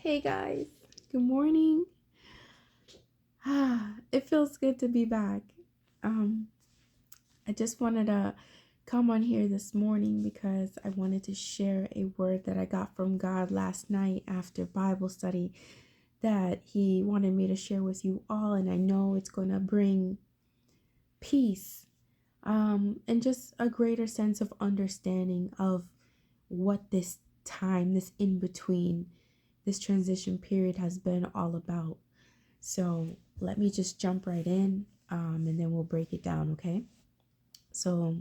Hey guys, good morning. It feels good to be back. Um, I just wanted to come on here this morning because I wanted to share a word that I got from God last night after Bible study that He wanted me to share with you all, and I know it's going to bring peace, and just a greater sense of understanding of what this time, this in between, this transition period has been all about. So let me just jump right in, and then we'll break it down, okay? So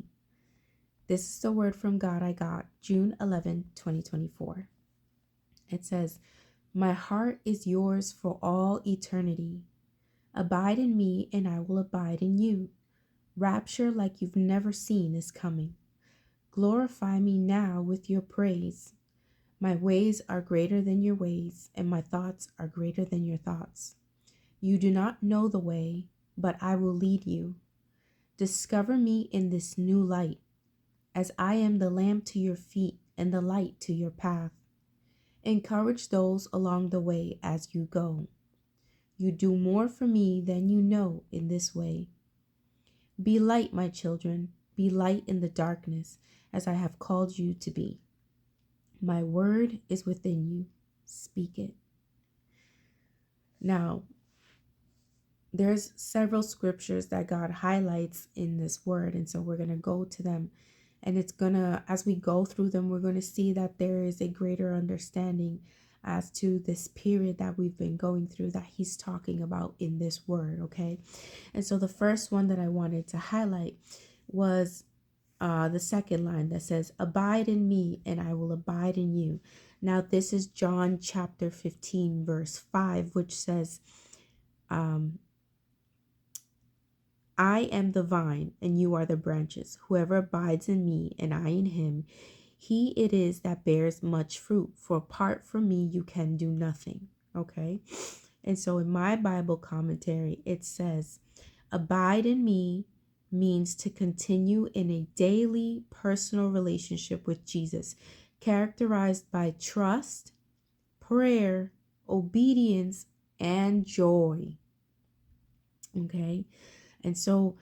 this is the word from God I got June 11, 2024. It says, "My heart is yours for all eternity. Abide in me and I will abide in you. Rapture like you've never seen is coming. Glorify me now with your praise. My ways are greater than your ways, and my thoughts are greater than your thoughts. You do not know the way, but I will lead you. Discover me in this new light, as I am the lamp to your feet and the light to your path. Encourage those along the way as you go. You do more for me than you know in this way. Be light, my children, be light in the darkness, as I have called you to be. My word is within you. Speak it." Now, there's several scriptures that God highlights in this word, and so we're going to go to them, and it's going to, as we go through them, we're going to see that there is a greater understanding as to this period that we've been going through that he's talking about in this word, okay? And so the first one that I wanted to highlight was the second line that says, "Abide in me and I will abide in you." Now this is John chapter 15 verse 5, which says, "I am the vine, and you are the branches. Whoever abides in me, and I in him, he it is that bears much fruit. For apart from me, you can do nothing." Okay? And so in my Bible commentary, it says, "Abide in me" means to continue in a daily personal relationship with Jesus, characterized by trust, prayer, obedience, and joy. Okay? And so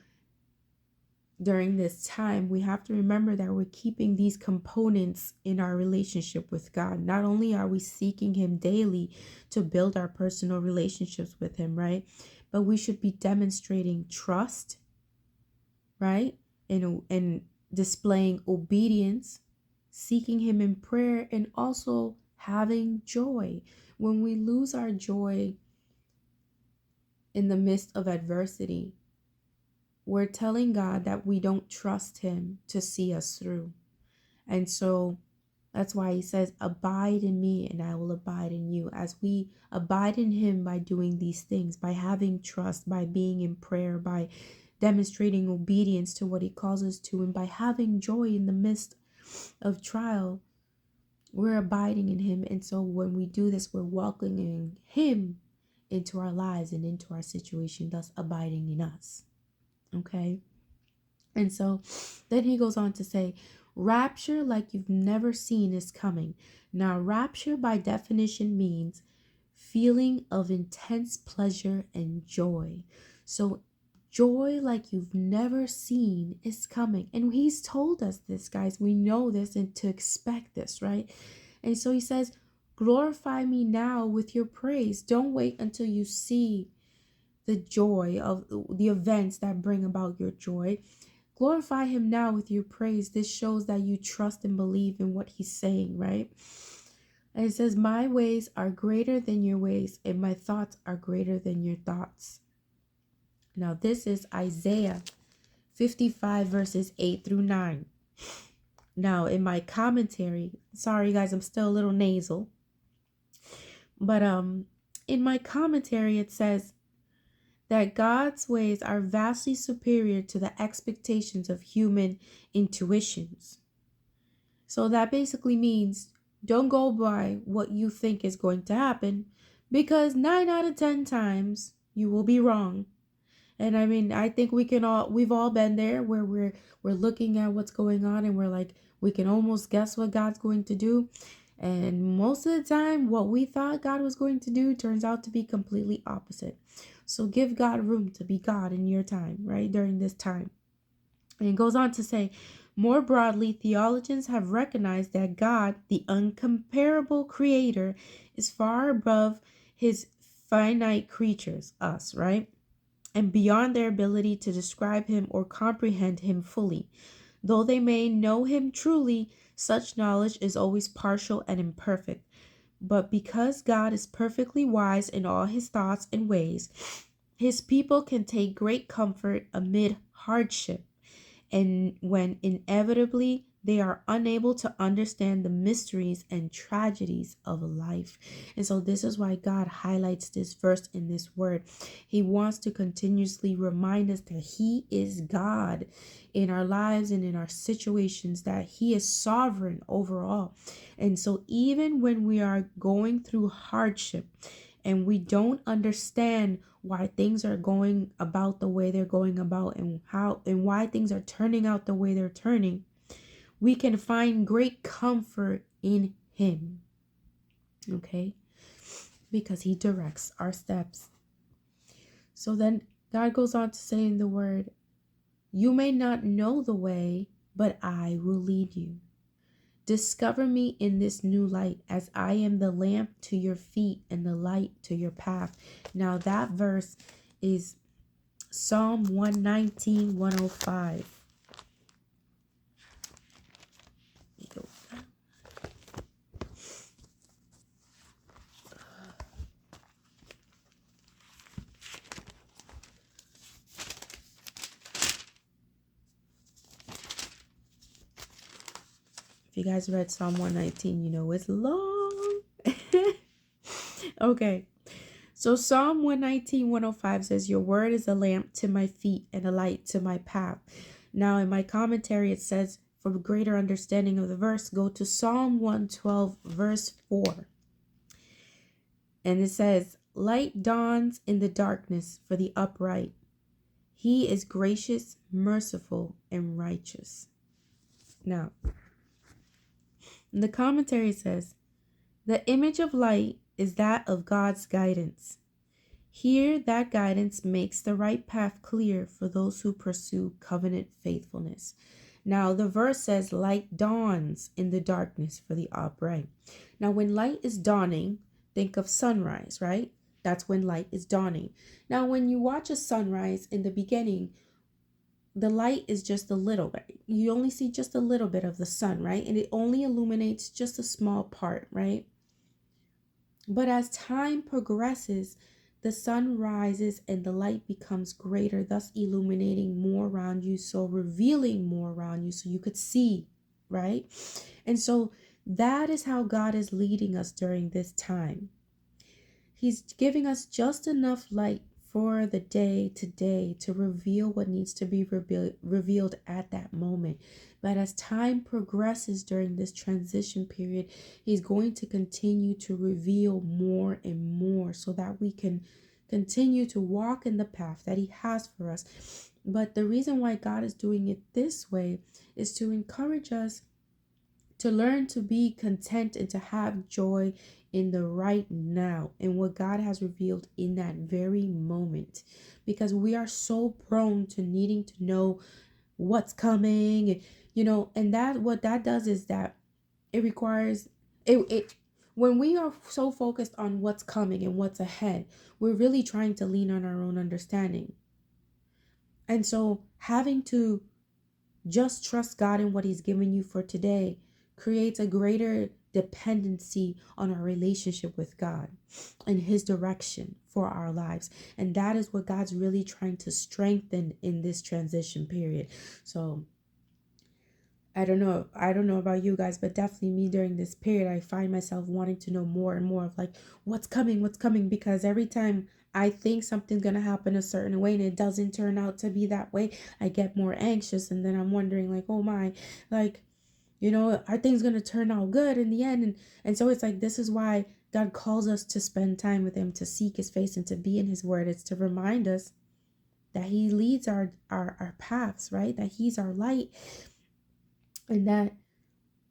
during this time, we have to remember that we're keeping these components in our relationship with God. Not only are we seeking Him daily to build our personal relationships with Him, right? But we should be demonstrating trust, right? And displaying obedience, seeking Him in prayer, and also having joy. When we lose our joy in the midst of adversity, we're telling God that we don't trust Him to see us through. And so that's why He says, "Abide in me and I will abide in you." As we abide in Him by doing these things, by having trust, by being in prayer, by demonstrating obedience to what He calls us to, and by having joy in the midst of trial, we're abiding in Him. And so when we do this, we're welcoming Him into our lives and into our situation, thus abiding in us. Okay? And so then he goes on to say, "Rapture like you've never seen is coming." Now, rapture by definition means feeling of intense pleasure and joy. So joy like you've never seen is coming. And he's told us this, guys. We know this and to expect this, right? And so he says, "Glorify me now with your praise." Don't wait until you see the joy of the events that bring about your joy. Glorify Him now with your praise. This shows that you trust and believe in what He's saying, right? And it says, "My ways are greater than your ways, and my thoughts are greater than your thoughts." Now this is Isaiah 55 verses 8 through 9. Now in my commentary, sorry guys, I'm still a little nasal, but in my commentary it says that God's ways are vastly superior to the expectations of human intuitions. So that basically means don't go by what you think is going to happen, because 9 out of 10 times you will be wrong. And I mean, I think we've all been there where we're looking at what's going on and we're like, we can almost guess what God's going to do. And most of the time, what we thought God was going to do turns out to be completely opposite. So give God room to be God in your time, right? During this time. And it goes on to say, more broadly, theologians have recognized that God, the uncomparable creator, is far above his finite creatures, us, right? And beyond their ability to describe him or comprehend him fully. Though they may know him truly, such knowledge is always partial and imperfect. But because God is perfectly wise in all his thoughts and ways, his people can take great comfort amid hardship and when inevitably they are unable to understand the mysteries and tragedies of life. And so this is why God highlights this verse in this word. He wants to continuously remind us that he is God in our lives and in our situations, that he is sovereign over all. And so even when we are going through hardship and we don't understand why things are going about the way they're going about, and why things are turning out the way they're turning, we can find great comfort in him. Okay? Because he directs our steps. So then God goes on to say in the word, you may not know the way, but I will lead you. Discover me in this new light, as I am the lamp to your feet and the light to your path. Now that verse is Psalm 119, 105. If you guys read Psalm 119, you know it's long. Okay. So Psalm 119, 105 says, your word is a lamp to my feet and a light to my path. Now in my commentary, it says, for greater understanding of the verse, go to Psalm 112, verse 4. And it says, light dawns in the darkness for the upright. He is gracious, merciful, and righteous. Now, the commentary says, the image of light is that of God's guidance. Here, that guidance makes the right path clear for those who pursue covenant faithfulness. Now, the verse says, light dawns in the darkness for the upright. Now, when light is dawning, think of sunrise, right? That's when light is dawning. Now, when you watch a sunrise in the beginning, the light is just a little bit. You only see just a little bit of the sun, right? And it only illuminates just a small part, right? But as time progresses, the sun rises and the light becomes greater, thus illuminating more around you, so revealing more around you so you could see, right? And so that is how God is leading us during this time. He's giving us just enough light for the day to day to reveal what needs to be revealed at that moment. But as time progresses during this transition period, he's going to continue to reveal more and more so that we can continue to walk in the path that he has for us. But the reason why God is doing it this way is to encourage us to learn to be content and to have joy in the right now and what God has revealed in that very moment, because we are so prone to needing to know what's coming, and that what that does is that it requires it when we are so focused on what's coming and what's ahead, we're really trying to lean on our own understanding. And so having to just trust God in what he's given you for today creates a greater dependency on our relationship with God and his direction for our lives. And that is what God's really trying to strengthen in this transition period. So I don't know about you guys, but definitely me during this period, I find myself wanting to know more and more of like what's coming, because every time I think something's going to happen a certain way and it doesn't turn out to be that way, I get more anxious, and then I'm wondering like, oh my, like, are things going to turn out good in the end? And so it's like, this is why God calls us to spend time with him, to seek his face and to be in his word. It's to remind us that he leads our paths, right? That he's our light, and that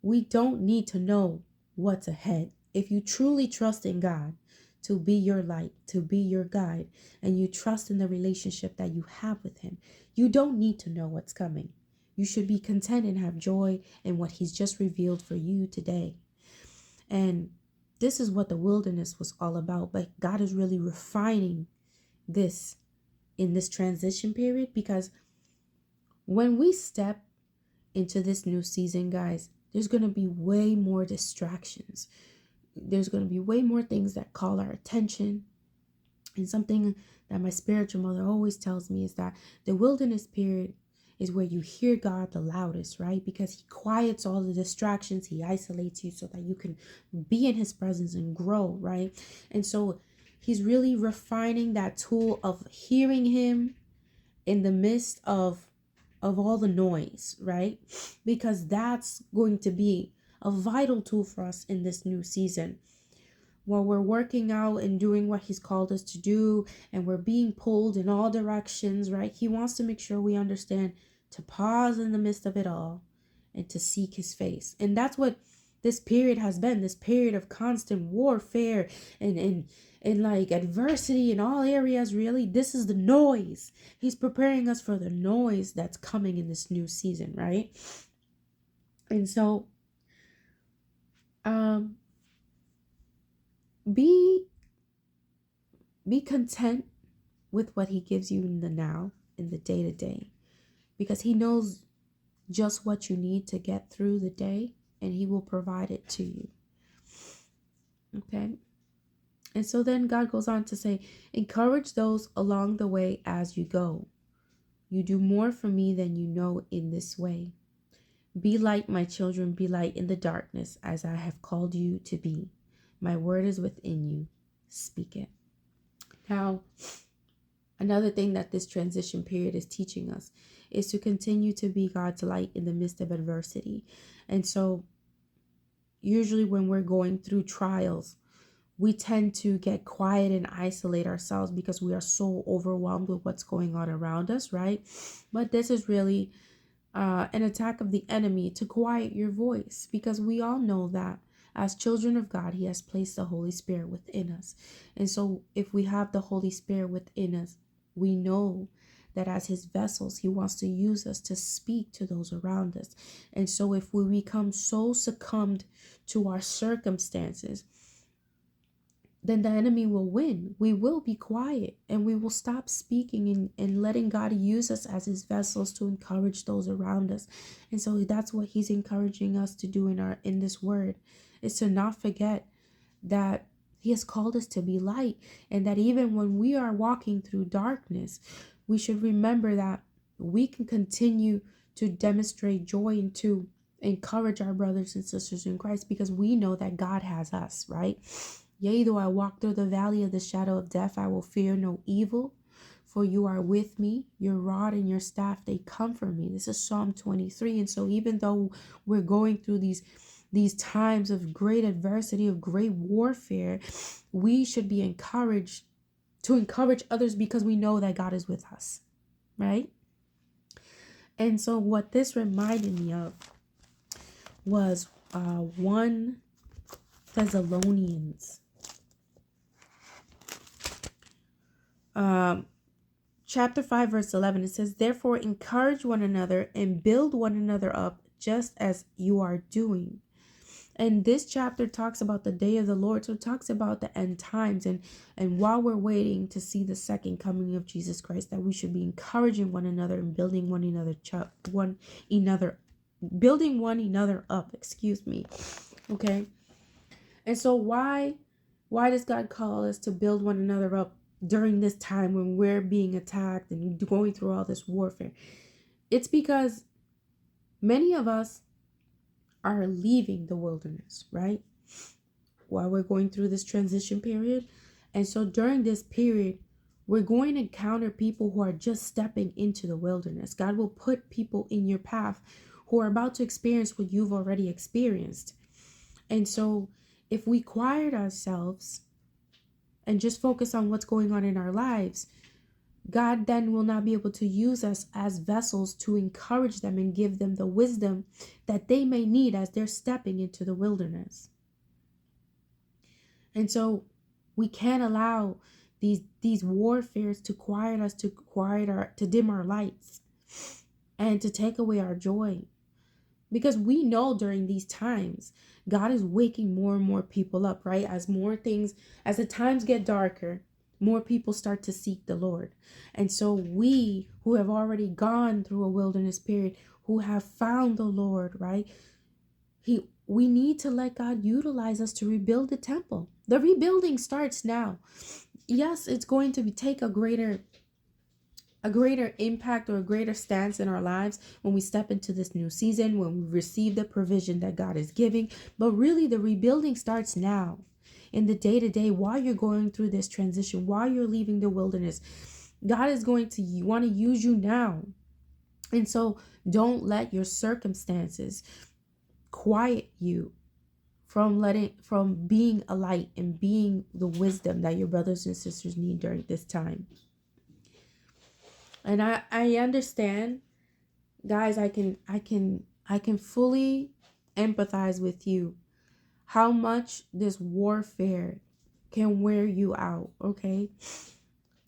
we don't need to know what's ahead. If you truly trust in God to be your light, to be your guide, and you trust in the relationship that you have with Him, you don't need to know what's coming. You should be content and have joy in what He's just revealed for you today. And this is what the wilderness was all about. But God is really refining this in this transition period, because when we step into this new season, guys, there's going to be way more distractions. There's going to be way more things that call our attention. And something that my spiritual mother always tells me is that the wilderness period is where you hear God the loudest, right? Because He quiets all the distractions. He isolates you so that you can be in His presence and grow, right? And so He's really refining that tool of hearing Him in the midst of all the noise, right? Because that's going to be a vital tool for us in this new season. While we're working out and doing what He's called us to do, and we're being pulled in all directions, right? He wants to make sure we understand to pause in the midst of it all and to seek His face. And that's what this period has been, this period of constant warfare and like adversity in all areas. Really, this is the noise. He's preparing us for the noise that's coming in this new season, right? And so be content with what He gives you in the now, in the day to day, because He knows just what you need to get through the day, and He will provide it to you. Okay. And so then God goes on to say, encourage those along the way as you go. You do more for me than you know in this way. Be light, my children, be light in the darkness, as I have called you to be. My word is within you. Speak it. Now, another thing that this transition period is teaching us is to continue to be God's light in the midst of adversity. And so usually when we're going through trials, we tend to get quiet and isolate ourselves because we are so overwhelmed with what's going on around us, right? But this is really an attack of the enemy to quiet your voice, because we all know that as children of God, He has placed the Holy Spirit within us. And so if we have the Holy Spirit within us, we know that as His vessels, He wants to use us to speak to those around us. And so if we become so succumbed to our circumstances, then the enemy will win. We will be quiet and we will stop speaking and letting God use us as His vessels to encourage those around us. And so that's what He's encouraging us to do in this word, is to not forget that He has called us to be light, and that even when we are walking through darkness, we should remember that we can continue to demonstrate joy and to encourage our brothers and sisters in Christ, because we know that God has us, right? Yea, though I walk through the valley of the shadow of death, I will fear no evil, for you are with me. Your rod and your staff, they comfort me. This is Psalm 23. And so even though we're going through these times of great adversity, of great warfare, we should be encouraged to encourage others, because we know that God is with us, right? And so what this reminded me of was 1 Thessalonians chapter 5 verse 11. It says, therefore encourage one another and build one another up, just as you are doing. And this chapter talks about the day of the Lord. So it talks about the end times, and while we're waiting to see the second coming of Jesus Christ, that we should be encouraging one another and building one another up, okay? And so why does God call us to build one another up during this time when we're being attacked and going through all this warfare? It's because many of us are leaving the wilderness, right? While we're going through this transition period. And so during this period, we're going to encounter people who are just stepping into the wilderness. God will put people in your path who are about to experience what you've already experienced. And so if we quiet ourselves and just focus on what's going on in our lives, God then will not be able to use us as vessels to encourage them and give them the wisdom that they may need as they're stepping into the wilderness. And so we can't allow these warfares to quiet us, to dim our lights, and to take away our joy. Because we know during these times, God is waking more and more people up, right? As the times get darker, more people start to seek the Lord. And so we who have already gone through a wilderness period, who have found the Lord, right? We need to let God utilize us to rebuild the temple. The rebuilding starts now. Yes, it's going to take a greater impact or a greater stance in our lives when we step into this new season, when we receive the provision that God is giving. But really, the rebuilding starts now, in the day-to-day, while you're going through this transition, while you're leaving the wilderness. God is going to want to use you now. And so don't let your circumstances quiet you from being a light and being the wisdom that your brothers and sisters need during this time. And I understand, guys. I can fully empathize with you, how much this warfare can wear you out. Okay,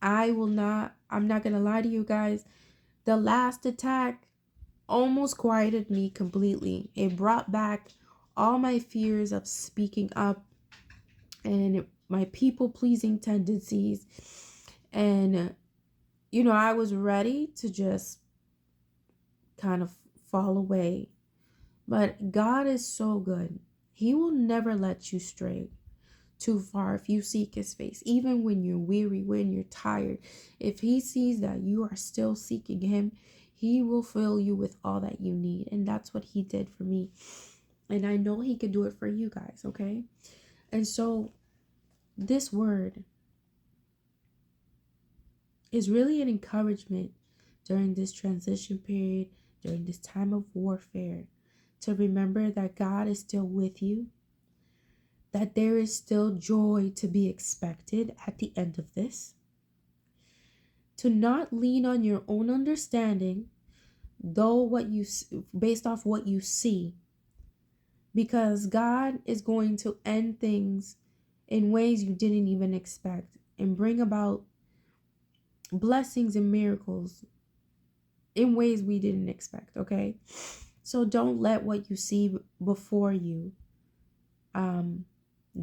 I'm not gonna lie to you guys. The last attack almost quieted me completely. It brought back all my fears of speaking up and my people pleasing tendencies. And I was ready to just kind of fall away. But God is so good. He will never let you stray too far if you seek his face. Even when you're weary, when you're tired, if he sees that you are still seeking him, he will fill you with all that you need. And that's what he did for me. And I know he can do it for you guys, okay? And so this word is really an encouragement during this transition period, during this time of warfare, to remember that God is still with you, that there is still joy to be expected at the end of this, to not lean on your own understanding, based off what you see, because God is going to end things in ways you didn't even expect and bring about blessings and miracles in ways we didn't expect, okay? So don't let what you see before you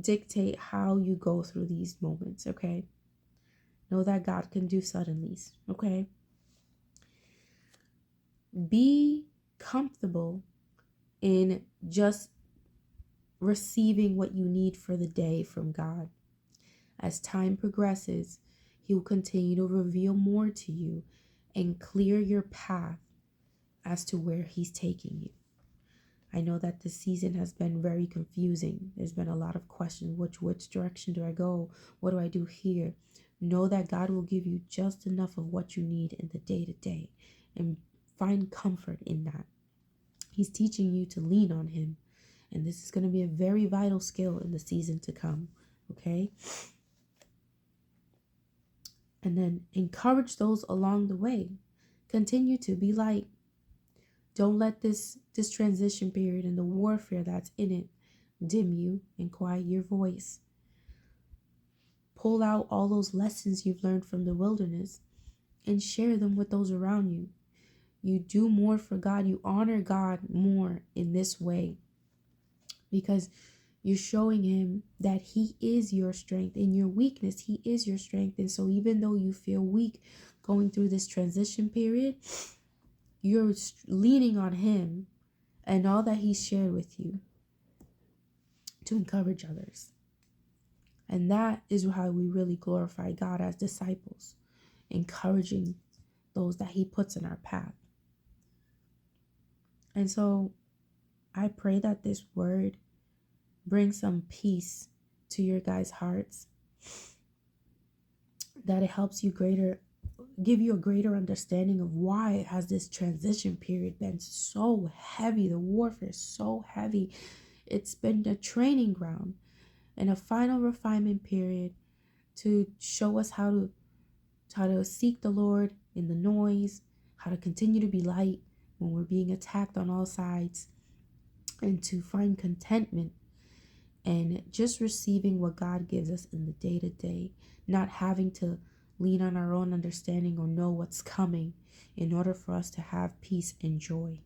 dictate how you go through these moments, okay? Know that God can do suddenlies, okay? Be comfortable in just receiving what you need for the day from God. As time progresses, he will continue to reveal more to you and clear your path as to where he's taking you. I know that this season has been very confusing. There's been a lot of questions. Which direction do I go? What do I do here? Know that God will give you just enough of what you need in the day-to-day, and find comfort in that. He's teaching you to lean on him. And this is going to be a very vital skill in the season to come. Okay? And then encourage those along the way. Continue to be light. Don't let this transition period and the warfare that's in it dim you and quiet your voice. Pull out all those lessons you've learned from the wilderness and share them with those around you. You do more for God. You honor God more in this way, because you're showing him that he is your strength. In your weakness, he is your strength. And so even though you feel weak going through this transition period, you're leaning on him and all that he shared with you to encourage others. And that is how we really glorify God as disciples, encouraging those that he puts in our path. And so I pray that this word brings some peace to your guys' hearts, that it helps you give you a greater understanding of why has this transition period been so heavy. The warfare is so heavy. It's been a training ground and a final refinement period to show us how to seek the Lord in the noise, how to continue to be light when we're being attacked on all sides, and to find contentment and just receiving what God gives us in the day to day, not having to lean on our own understanding or know what's coming in order for us to have peace and joy,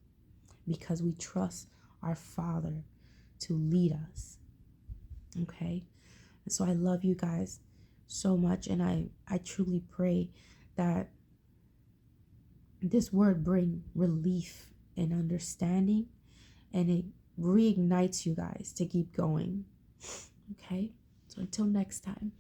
because we trust our Father to lead us. Okay? And so I love you guys so much, and I truly pray that this word bring relief and understanding, and it reignites you guys to keep going. Okay? So until next time.